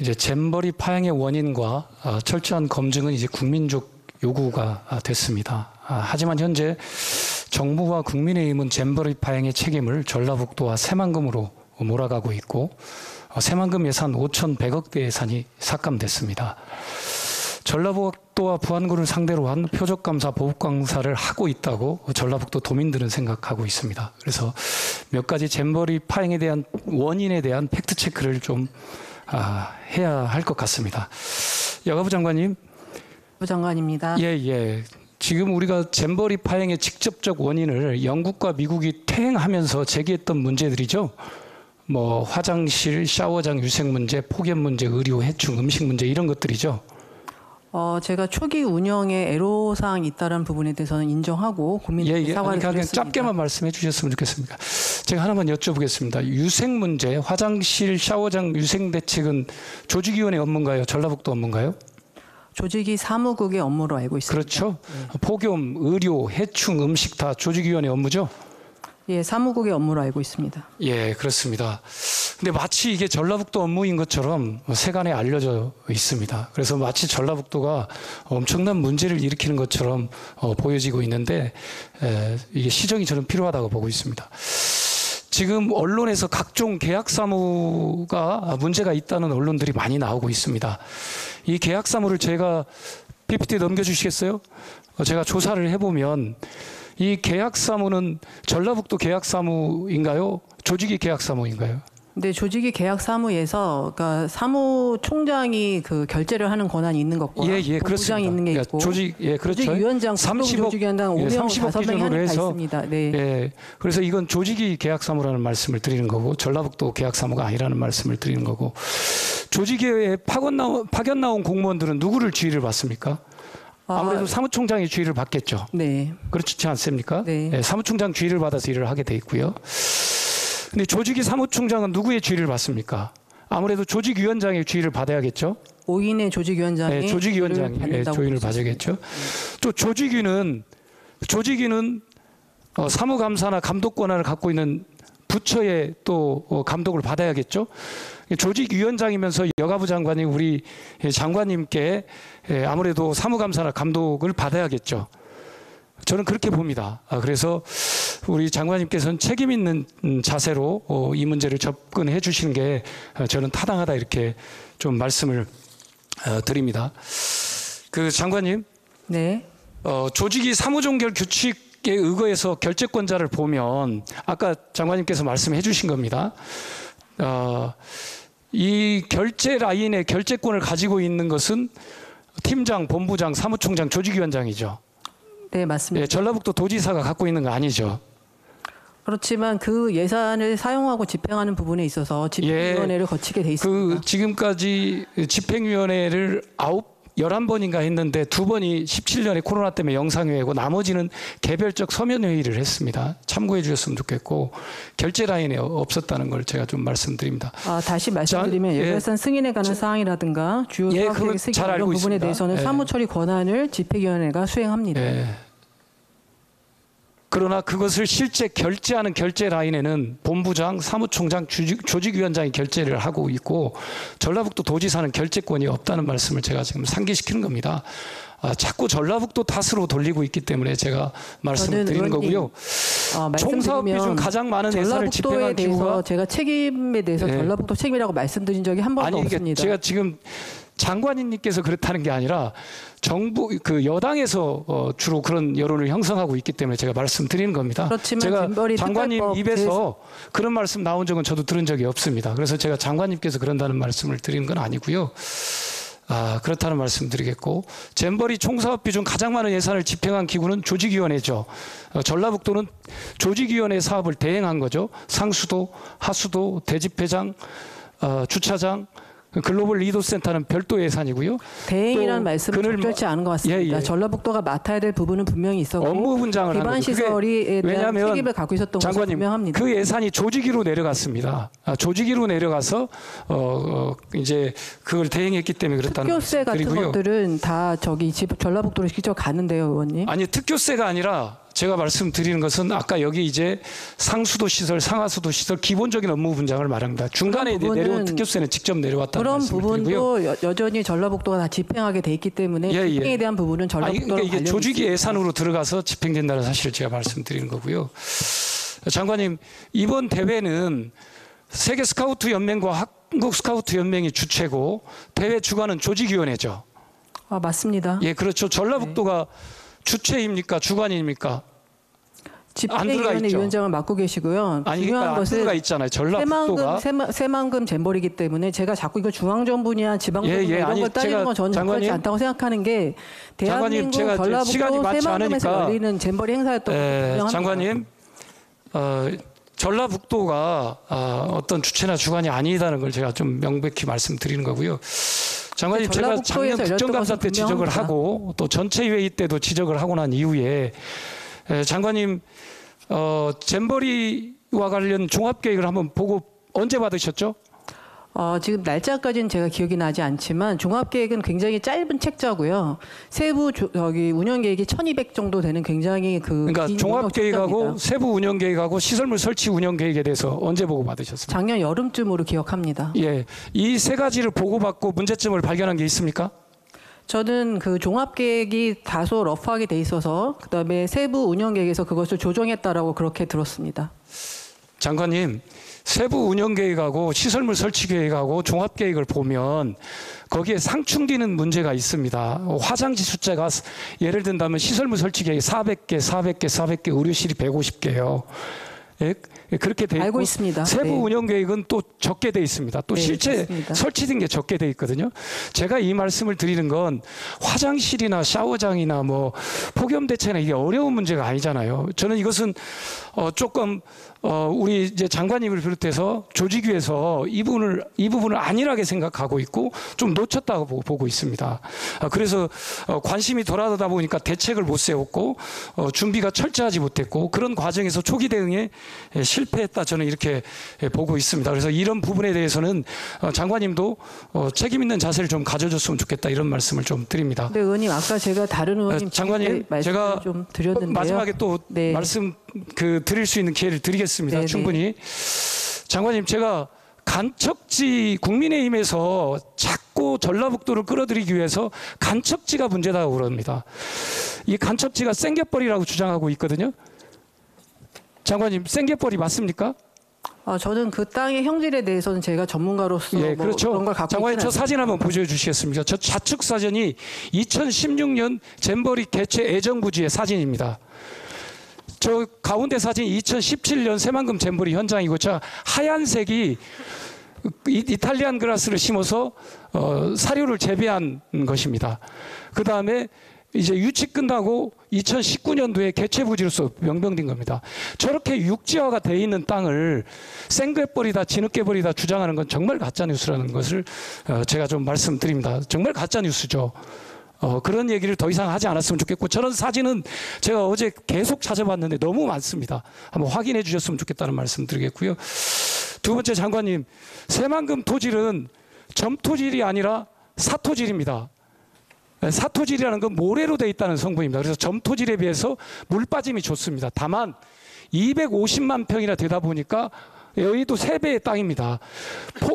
이제 잼버리 파행의 원인과 철저한 검증은 이제 국민적 요구가 됐습니다. 하지만 현재 정부와 국민의힘은 잼버리 파행의 책임을 전라북도와 새만금으로 몰아가고 있고 새만금 예산 5,100억대 예산이 삭감됐습니다. 전라북도와 부안군을 상대로 한 표적감사, 보복감사를 하고 있다고 전라북도 도민들은 생각하고 있습니다. 그래서 몇 가지 잼버리 파행에 대한 원인에 대한 팩트체크를 좀 해야 할 것 같습니다. 여가부 장관님. 부장관입니다. 예. 지금 우리가 잼버리 파행의 직접적 원인을 영국과 미국이 퇴행하면서 제기했던 문제들이죠. 뭐 화장실, 샤워장 유생 문제, 폭염 문제, 의료, 해충, 음식 문제 이런 것들이죠. 제가 초기 운영에 애로사항이 있다는 부분에 대해서는 인정하고 국민들께 사과를 드렸습니다. 그냥 짧게만 말씀해 주셨으면 좋겠습니다. 제가 하나만 여쭤보겠습니다. 유생 문제, 화장실, 샤워장 유생 대책은 조직위원회 업무인가요? 전라북도 업무인가요? 조직위 사무국의 업무로 알고 있습니다. 그렇죠. 폭염, 의료, 해충, 음식 다 조직위원회 업무죠? 예, 사무국의 업무로 알고 있습니다. 예, 그렇습니다. 근데 마치 이게 전라북도 업무인 것처럼 세간에 알려져 있습니다. 그래서 마치 전라북도가 엄청난 문제를 일으키는 것처럼 보여지고 있는데 이게 시정이 저는 필요하다고 보고 있습니다. 지금 언론에서 각종 계약사무가 문제가 있다는 언론들이 많이 나오고 있습니다. 이 계약사무를 제가 PPT 넘겨주시겠어요? 제가 조사를 해보면 이 계약사무는 전라북도 계약사무인가요? 조직위 계약사무인가요? 네, 조직위 계약사무에서 그러니까 사무총장이 그 결재를 하는 권한이 있는 것과 예, 본부장이 있는 게 있고 그렇죠. 조직위원장, 30억, 조직위원장 5명, 5명이 하는 게 있습니다. 네. 예, 그래서 이건 조직위 계약사무라는 말씀을 드리는 거고 전라북도 계약사무가 아니라는 말씀을 드리는 거고 조직위에 파견 나온 공무원들은 누구를 지휘를 받습니까? 아무래도 사무총장이 지휘를 받겠죠. 네. 그렇지 않습니까? 네. 네, 사무총장 지휘를 받아서 일을 하게 돼 있고요. 근데 조직위 사무총장은 누구의 지휘를 받습니까? 아무래도 조직위원장의 지휘를 받아야겠죠. 5인의 조직위원장이 네, 조직위원장의 조의를 받아야겠죠. 또 조직위는 사무감사나 감독 권한을 갖고 있는 부처의 또 감독을 받아야겠죠. 조직위원장이면서 여가부 장관이 우리 장관님께 아무래도 사무감사나 감독을 받아야겠죠. 저는 그렇게 봅니다. 그래서 우리 장관님께서는 책임 있는 자세로 이 문제를 접근해 주시는 게 저는 타당하다 이렇게 좀 말씀을 드립니다. 그 장관님, 네. 조직위 사무종결 규칙에 의거해서 결재권자를 보면 아까 장관님께서 말씀해 주신 겁니다. 이 결재 라인의 결재권을 가지고 있는 것은 팀장, 본부장, 사무총장, 조직위원장이죠. 네, 맞습니다. 예, 전라북도 도지사가 갖고 있는 거 아니죠. 그렇지만 그 예산을 사용하고 집행하는 부분에 있어서 집행위원회를 거치게 돼 있습니다. 지금까지 집행위원회를 11번인가 했는데 2번이 17년에 코로나 때문에 영상회의고 나머지는 개별적 서면회의를 했습니다. 참고해 주셨으면 좋겠고 결재 라인에 없었다는 걸 제가 좀 말씀드립니다. 다시 말씀드리면 예산 승인에 관한 사항이라든가 주요 사업계획 승인 이런 부분에 있습니다. 대해서는 사무처리 권한을 집행위원회가 수행합니다. 그러나 그것을 실제 결재하는 결재 라인에는 본부장, 사무총장, 조직위원장이 결재를 하고 있고 전라북도 도지사는 결재권이 없다는 말씀을 제가 지금 상기시키는 겁니다. 자꾸 전라북도 탓으로 돌리고 있기 때문에 제가 말씀을 드리는 거고요. 총사업 비중 가장 많은 예산을 집행한 기구가 제가 책임에 대해서 전라북도 책임이라고 말씀드린 적이 한 번도 없습니다. 제가 지금 장관님께서 그렇다는 게 아니라 정부 여당에서 주로 그런 여론을 형성하고 있기 때문에 제가 말씀드리는 겁니다. 제가 장관님 입에서 그런 말씀 나온 적은 저도 들은 적이 없습니다. 그래서 제가 장관님께서 그런다는 말씀을 드리는 건 아니고요. 그렇다는 말씀 드리겠고 잼버리 총사업 비중 가장 많은 예산을 집행한 기구는 조직위원회죠. 전라북도는 조직위원회 사업을 대행한 거죠. 상수도, 하수도, 대집회장, 주차장, 글로벌 리더 센터는 별도 예산이고요. 대행이라는 말씀은 적절치 않은 것 같습니다. 전라북도가 맡아야 될 부분은 분명히 있었고 업무 분장을 기반 시설에 대한 책임을 갖고 있었던 것은 분명합니다. 그 예산이 조직위로 내려갔습니다. 조직위로 내려가서 이제 그걸 대행했기 때문에 그렇다는 특교세 같은 그리고요. 것들은 다 전라북도로 직접 가는데요, 의원님. 아니 특교세가 아니라 제가 말씀드리는 것은 아까 여기 이제 상수도 시설, 상하수도 시설 기본적인 업무 분장을 말합니다. 중간에 내려온 특교수에는 직접 내려왔다는 그런 말씀을 부분도 드리고요. 여전히 전라북도가 다 집행하게 돼 있기 때문에 집행에 대한 부분은 전라북도랑 그러니까 이게 조직이 있습니다. 예산으로 들어가서 집행된다는 사실을 제가 말씀드리는 거고요. 장관님, 이번 대회는 세계 스카우트 연맹과 한국 스카우트 연맹이 주최고 대회 주관은 조직위원회죠. 맞습니다. 예, 그렇죠. 전라북도가 주최입니까? 주관입니까? 집행위원회 위원장을 맡고 계시고요. 아니, 중요한 그러니까 것은 가 있잖아요. 전라북도가 새만금 잼버리기 때문에 제가 자꾸 이거 중앙정부냐 지방정부냐 이런 걸 따지는 건 저는 적절치 않다고 생각하는 게 대한민국 전라북도 새만금에서 열리는 잼버리 행사였던 걸 장관님, 전라북도가 어떤 주체나 주관이 아니다는 걸 제가 좀 명백히 말씀드리는 거고요. 장관님, 제가 작년 국정감사 때 지적을 하고 또 전체 회의 때도 지적을 하고 난 이후에 장관님 잼버리와 관련 종합계획을 한번 보고 언제 받으셨죠? 지금 날짜까지는 제가 기억이 나지 않지만 종합계획은 굉장히 짧은 책자고요. 세부 운영계획이 1,200 정도 되는 굉장히 그러니까 종합계획하고 세부 운영계획하고 시설물 설치 운영계획에 대해서 언제 보고 받으셨습니까? 작년 여름쯤으로 기억합니다. 예, 이 세 가지를 보고받고 문제점을 발견한 게 있습니까? 저는 그 종합계획이 다소 러프하게 돼 있어서 그다음에 세부 운영계획에서 그것을 조정했다라고 그렇게 들었습니다. 장관님, 세부 운영계획하고 시설물 설치계획하고 종합계획을 보면 거기에 상충되는 문제가 있습니다. 화장지 숫자가 예를 든다면 시설물 설치계획이 400개, 400개, 400개, 의료실이 150개요. 예? 그렇게 돼 있고 알고 있습니다. 세부 네. 운영 계획은 또 적게 돼 있습니다. 또 실제 그렇습니다. 설치된 게 적게 돼 있거든요. 제가 이 말씀을 드리는 건 화장실이나 샤워장이나 뭐 폭염 대책이나 이게 어려운 문제가 아니잖아요. 저는 이것은 조금 우리 이제 장관님을 비롯해서 조직위에서 이 부분을 안일하게 생각하고 있고 좀 놓쳤다고 보고 있습니다. 그래서 관심이 덜하다 보니까 대책을 못 세웠고 준비가 철저하지 못했고 그런 과정에서 초기 대응에 실패했다, 저는 이렇게 보고 있습니다. 그래서 이런 부분에 대해서는 장관님도 책임 있는 자세를 좀 가져줬으면 좋겠다, 이런 말씀을 좀 드립니다. 네, 의원님, 아까 제가 다른 의원님 장관님, 제가 좀 드렸는데요. 마지막에 또 네. 말씀 드릴 수 있는 기회를 드리겠습니다. 네네. 충분히. 장관님, 제가 간척지 국민의힘에서 자꾸 전라북도를 끌어들이기 위해서 간척지가 문제다고 그럽니다. 이 간척지가 생갯벌이라고 주장하고 있거든요. 장관님, 생갯벌이 맞습니까? 저는 그 땅의 형질에 대해서는 제가 전문가로서 그렇죠. 그런 걸 갖고 장관님, 저 사진 한번 보여주시겠습니까? 저 좌측 사진이 2016년 잼버리 개최 애정부지의 사진입니다. 저 가운데 사진이 2017년 새만금 잼버리 현장이고, 저 하얀색이 이탈리안 그라스를 심어서 사료를 재배한 것입니다. 그 다음에 이제 유치 끝나고 2019년도에 개최부지로서 명명된 겁니다. 저렇게 육지화가 돼 있는 땅을 생갯벌이다, 진흙개벌이다 주장하는 건 정말 가짜뉴스라는 것을 제가 좀 말씀드립니다. 정말 가짜뉴스죠. 그런 얘기를 더 이상 하지 않았으면 좋겠고, 저런 사진은 제가 어제 계속 찾아봤는데 너무 많습니다. 한번 확인해 주셨으면 좋겠다는 말씀 드리겠고요. 두 번째, 장관님, 새만금 토질은 점토질이 아니라 사토질입니다. 사토질이라는 건 모래로 되어 있다는 성분입니다. 그래서 점토질에 비해서 물 빠짐이 좋습니다. 다만 250만 평이나 되다 보니까 여의도 3배의 땅입니다.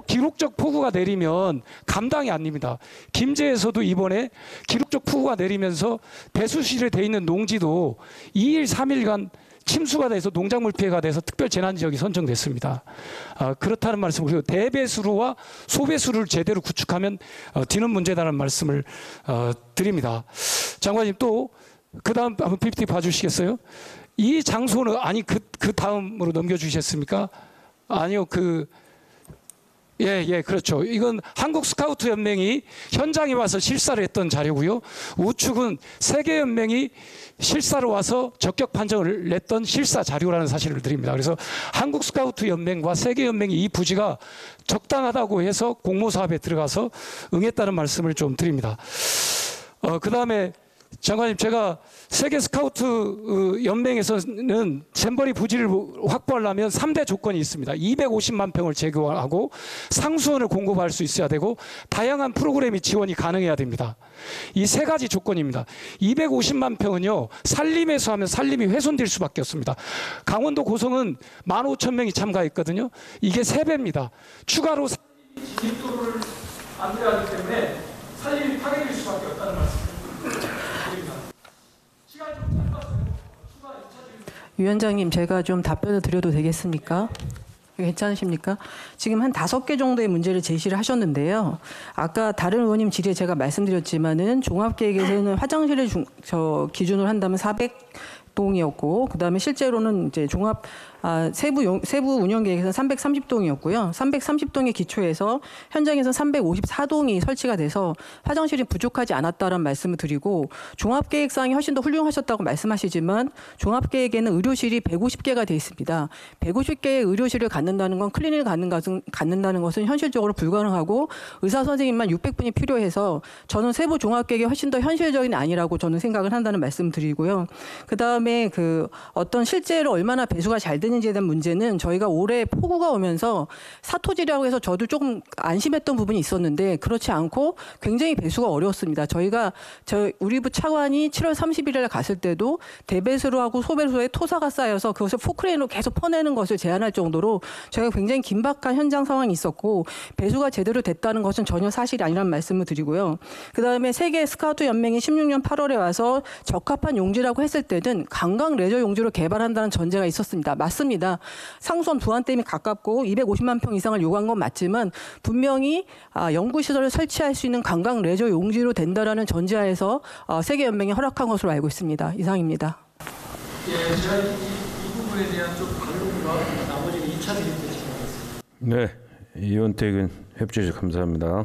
기록적 폭우가 내리면 감당이 안 됩니다. 김제에서도 이번에 기록적 폭우가 내리면서 배수실에 돼 있는 농지도 2일, 3일간 침수가 돼서 농작물 피해가 돼서 특별 재난 지역이 선정됐습니다. 그렇다는 말씀을, 그리고 대배수로와 소배수를 제대로 구축하면 뒤는 문제다라는 말씀을 드립니다. 장관님, 또 그다음 한번 PPT 봐주시겠어요? 이 장소는 아니 그 다음으로 넘겨주셨습니까? 아니요, 그렇죠. 이건 한국 스카우트 연맹이 현장에 와서 실사를 했던 자료고요. 우측은 세계 연맹이 실사로 와서 적격 판정을 냈던 실사 자료라는 사실을 드립니다. 그래서 한국 스카우트 연맹과 세계 연맹이 이 부지가 적당하다고 해서 공모 사업에 들어가서 응했다는 말씀을 좀 드립니다. 그다음에 장관님, 제가 세계 스카우트 연맹에서는 잼버리 부지를 확보하려면 3대 조건이 있습니다. 250만 평을 제공하고 상수원을 공급할 수 있어야 되고 다양한 프로그램이 지원이 가능해야 됩니다. 이 3가지 조건입니다. 250만 평은요, 산림에서 하면 산림이 훼손될 수밖에 없습니다. 강원도 고성은 15,000명이 참가했거든요. 이게 3배입니다. 추가로 진입도를 안배하기 때문에 산림이 파괴될 수밖에 없다는 말씀입니다. 위원장님, 제가 좀 답변을 드려도 되겠습니까? 괜찮으십니까? 지금 한 5개 정도의 문제를 제시를 하셨는데요. 아까 다른 의원님 질의에 제가 말씀드렸지만은 종합계획에서는 화장실을 기준으로 한다면 400동이었고, 그다음에 실제로는 이제 세부 운영 계획에서는 330동이었고요. 330동의 기초에서 현장에서 354동이 설치가 돼서 화장실이 부족하지 않았다는 말씀을 드리고, 종합계획상이 훨씬 더 훌륭하셨다고 말씀하시지만 종합계획에는 의료실이 150개가 돼 있습니다. 150개의 의료실을 갖는다는 건, 클리닉을 갖는다는 것은 현실적으로 불가능하고 의사 선생님만 600분이 필요해서 저는 세부 종합계획이 훨씬 더 현실적인 아니라고 저는 생각을 한다는 말씀 드리고요. 그다음에 어떤 실제로 얼마나 배수가 잘 되는지에 대한 문제는 저희가 올해 폭우가 오면서 사토지라고 해서 저도 조금 안심했던 부분이 있었는데 그렇지 않고 굉장히 배수가 어려웠습니다. 우리 부 차관이 7월 31일에 갔을 때도 대배수로하고 소배수로에 토사가 쌓여서 그것을 포크레인으로 계속 퍼내는 것을 제한할 정도로 저희가 굉장히 긴박한 현장 상황이 있었고 배수가 제대로 됐다는 것은 전혀 사실이 아니라는 말씀을 드리고요. 그다음에 세계 스카우트 연맹이 16년 8월에 와서 적합한 용지라고 했을 때는 관광 레저 용지로 개발한다는 전제가 있었습니다. 맞습니다. 상수원 부안댐이 가깝고 250만 평 이상을 요구한 건 맞지만 분명히 연구시설을 설치할 수 있는 관광 레저 용지로 된다라는 전제하에서 세계연맹이 허락한 것으로 알고 있습니다. 이상입니다. 예, 제가 이 부분에 대한 좀 반론과 나머지는 2차 질의 때 진행하겠습니다. 네, 이원택은 협조해 주셔서 감사합니다.